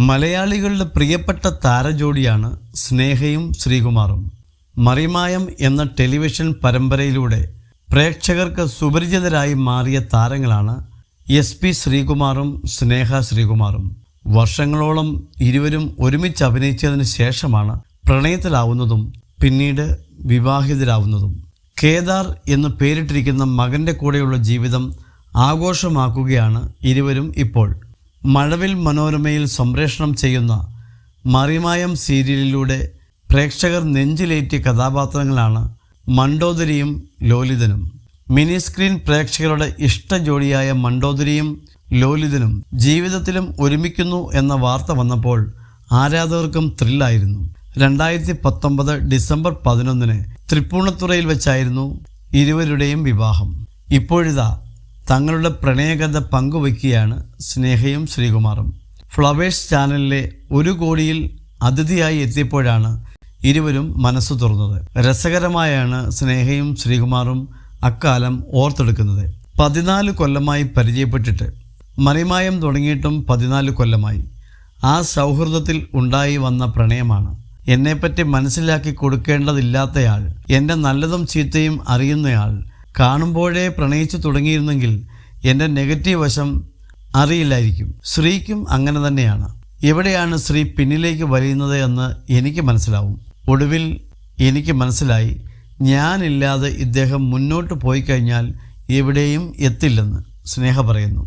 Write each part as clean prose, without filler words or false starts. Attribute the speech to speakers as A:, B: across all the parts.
A: മലയാളികളുടെ പ്രിയപ്പെട്ട താരജോഡിയാണ് സ്നേഹയും ശ്രീകുമാറും. മറിമായം എന്ന ടെലിവിഷൻ പരമ്പരയിലൂടെ പ്രേക്ഷകർക്ക് സുപരിചിതരായി മാറിയ താരങ്ങളാണ് SP ശ്രീകുമാറും സ്നേഹ ശ്രീകുമാറും. വർഷങ്ങളോളം ഇരുവരും ഒരുമിച്ച് അഭിനയിച്ചതിന് ശേഷമാണ് പ്രണയത്തിലാവുന്നതും പിന്നീട് വിവാഹിതരാവുന്നതും. കേദാർ എന്ന് പേരിട്ടിരിക്കുന്ന മകൻ്റെ കൂടെയുള്ള ജീവിതം ആഘോഷമാക്കുകയാണ് ഇരുവരും ഇപ്പോൾ. മഴവിൽ മനോരമയിൽ സംപ്രേഷണം ചെയ്യുന്ന മറിമായം സീരിയലിലൂടെ പ്രേക്ഷകർ നെഞ്ചിലേറ്റിയ കഥാപാത്രങ്ങളാണ് മണ്ഡോദരിയും ലോലിതനും. മിനി സ്ക്രീൻ പ്രേക്ഷകരുടെ ഇഷ്ട ജോഡിയായ മണ്ഡോദരിയും ലോലിതനും ജീവിതത്തിലും ഒരുമിക്കുന്നു എന്ന വാർത്ത വന്നപ്പോൾ ആരാധകർക്കും ത്രില്ലായിരുന്നു. 2019 ഡിസംബർ 11 തൃപ്പൂണിത്തുറയിൽ വെച്ചായിരുന്നു ഇരുവരുടെയും വിവാഹം. ഇപ്പോഴിതാ തങ്ങളുടെ പ്രണയകഥ പങ്കുവയ്ക്കുകയാണ് സ്നേഹയും ശ്രീകുമാറും. ഫ്ലവേഴ്സ് ചാനലിലെ 1 കോടിയിൽ അതിഥിയായി എത്തിയപ്പോഴാണ് ഇരുവരും മനസ്സു തുറന്നത്. രസകരമായാണ് സ്നേഹയും ശ്രീകുമാറും അക്കാലം ഓർത്തെടുക്കുന്നത്. 14 കൊല്ലമായി പരിചയപ്പെട്ടിട്ട്, മറിമായം തുടങ്ങിയിട്ടും 14 കൊല്ലമായി. ആ സൗഹൃദത്തിൽ ഉണ്ടായി വന്ന പ്രണയമാണ്. എന്നെപ്പറ്റി മനസ്സിലാക്കി കൊടുക്കേണ്ടതില്ലാത്തയാൾ, എൻ്റെ നല്ലതും ചീത്തയും അറിയുന്നയാൾ, കാണുമ്പോഴേ പ്രണയിച്ചു തുടങ്ങിയിരുന്നെങ്കിൽ എൻ്റെ നെഗറ്റീവ് വശം അറിയില്ലായിരിക്കും. ശ്രീക്കും അങ്ങനെ തന്നെയാണ്. എവിടെയാണ് ശ്രീ പിന്നിലേക്ക് വലിയുന്നത് എന്ന് എനിക്ക് മനസ്സിലാവും. ഒടുവിൽ എനിക്ക് മനസ്സിലായി, ഞാനില്ലാതെ ഇദ്ദേഹം മുന്നോട്ട് പോയി കഴിഞ്ഞാൽ എവിടെയും എത്തില്ലെന്ന് സ്നേഹ പറയുന്നു.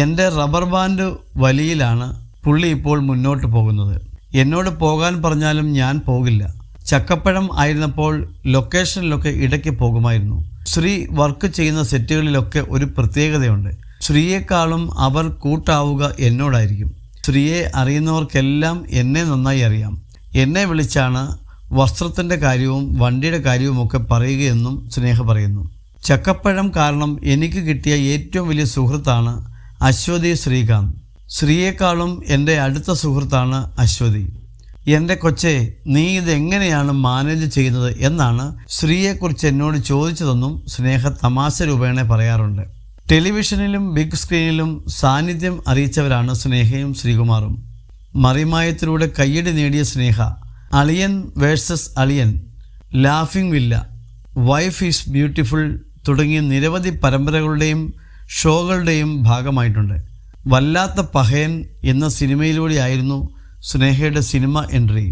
A: എൻ്റെ റബ്ബർ ബാൻഡ് വലിയിലാണ് പുള്ളി ഇപ്പോൾ മുന്നോട്ട് പോകുന്നത്. എന്നോട് പോകാൻ പറഞ്ഞാലും ഞാൻ പോകില്ല. ചക്കപ്പഴം ആയിരുന്നപ്പോൾ ലൊക്കേഷനിലൊക്കെ ഇടയ്ക്ക് പോകുമായിരുന്നു. ശ്രീ വർക്ക് ചെയ്യുന്ന സെറ്റുകളിലൊക്കെ ഒരു പ്രത്യേകതയുണ്ട്. ശ്രീയേക്കാളും അവർ കൂട്ടാവുക എന്നോടായിരിക്കും. ശ്രീയെ അറിയുന്നവർക്കെല്ലാം എന്നെ നന്നായി അറിയാം. എന്നെ വിളിച്ചാണ് വസ്ത്രത്തിൻ്റെ കാര്യവും വണ്ടിയുടെ കാര്യവുമൊക്കെ പറയുകയെന്നും സ്നേഹ പറയുന്നു. ചക്കപ്പഴം കാരണം എനിക്ക് കിട്ടിയ ഏറ്റവും വലിയ സുഹൃത്താണ് അശ്വതി ശ്രീകാന്ത്. ശ്രീയേക്കാളും എൻ്റെ അടുത്ത സുഹൃത്താണ് അശ്വതി. എൻ്റെ കൊച്ചെ, നീ ഇതെങ്ങനെയാണ് മാനേജ് ചെയ്യുന്നത് എന്നാണ് ശ്രീയെക്കുറിച്ച് എന്നോട് ചോദിച്ചതെന്നും സ്നേഹ തമാശ രൂപേണ പറയാറുണ്ട്. ടെലിവിഷനിലും ബിഗ് സ്ക്രീനിലും സാന്നിധ്യം അറിയിച്ചവരാണ് സ്നേഹയും ശ്രീകുമാറും. മറിമായത്തിലൂടെ കയ്യടി നേടിയ സ്നേഹ അളിയൻ വേഴ്സസ് അളിയൻ, laughing villa, wife is beautiful തുടങ്ങിയ നിരവധി പരമ്പരകളുടെയും ഷോകളുടെയും ഭാഗമായിട്ടുണ്ട്. വല്ലാത്ത പഹയൻ എന്ന സിനിമയിലൂടെയായിരുന്നു സ്നേഹയുടെ സിനിമ എൻട്രി.